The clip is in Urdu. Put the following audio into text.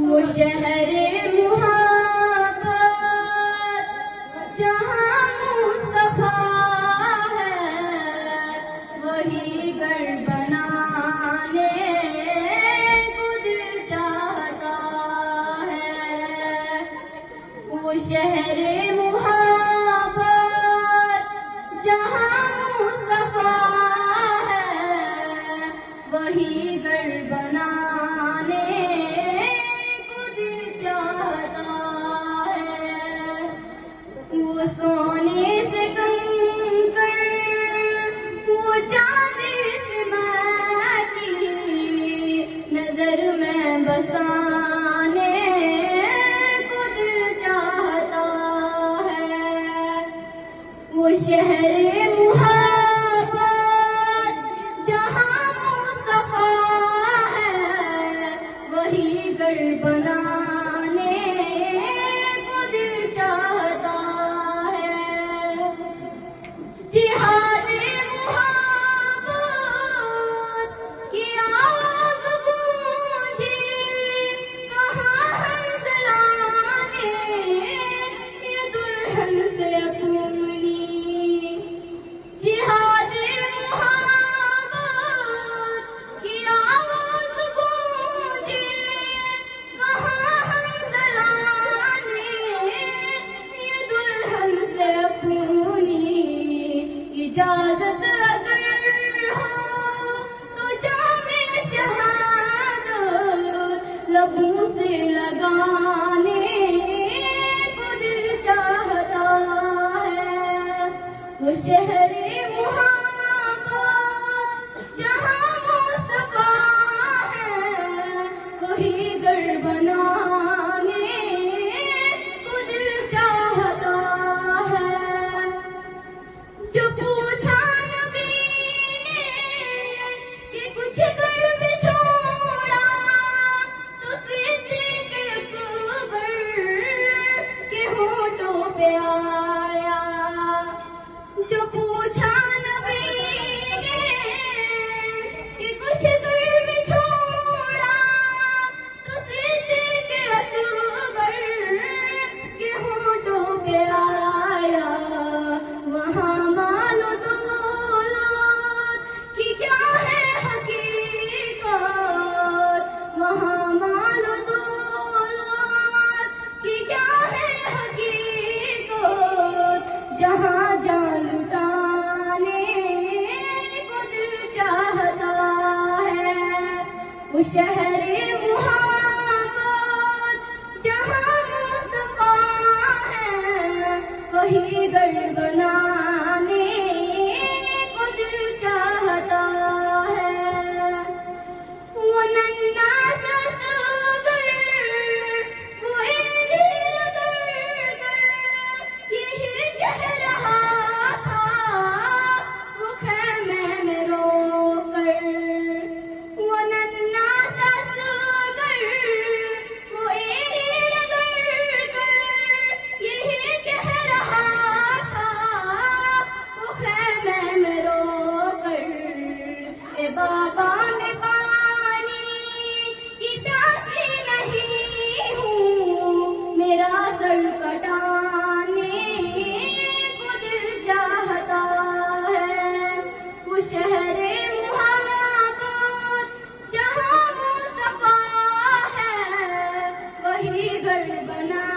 وہ شہر محبت جہاں مصطفیٰ ہے، وہی گھر بنانے کو دل چاہتا ہے۔ وہ شہر محبت جہاں مصطفیٰ ہے، وہی گھر بنانے کو دل چاہتا ہے۔ وہ سونے سے کم کر، وہ چاندی سے ماٹی نظر میں بسانے کو دل چاہتا ہے۔ وہ شہر محبت جہاں مصطفیٰ ہے، وہی گھر بنانے کو دل چاہتا ہے۔ جہاد محبت کی آواز گونجی کہاں حنظلہ نے یہ دلہن سے اپنی۔ جہاد محبت کی آواز گونجی کہاں حنظلہ نے یہ دلہن سے اپنی۔ اجازت اگر ہو تو جام شہادت لبوں سے لگانے کو دل چاہتا ہے۔ وہ شہر محبت جہاں مصطفیٰ ہے، وہی گھر بنانے کو دل چاہتا ہے۔ جو پوچھا نبی نے کہ کچھ گھر بھی چھوڑا، تو صدیق اکبر کے ہونٹوں پہ آیا۔ جو پوچھا نبی نے کہ کچھ گھر بھی چھوڑا، تو صدیق اکبر کے ہونٹوں پہ آیا۔ وہاں مال و دولت کی کیا ہے حقیقت، وہاں مال و دولت کی کیا ہے حقیقت، جہاں جان لٹانے کو دل چاہتا ہے۔ وہ شہر محبت جہاں مصطفیٰ ہے، وہی گھر بنانے کو دل چاہتا ہے۔ وہ ننھا سا صغر، وہ ایڑی رگڑ کر یہی کہہ رہا تھا وہ خیمے میں رو کر۔ وہ ننھا سا صغر، وہ ایڑی رگڑ کر یہی کہہ رہا تھا وہ خیمے میں رو کر۔ اے بابا میں پانی کی پیاسی نہیں ہوں، میرا سر کٹانے کو دل چاہتا ہے۔ وہ شہر محبت جہاں مصطفیٰ ہے، وہی گھر بنا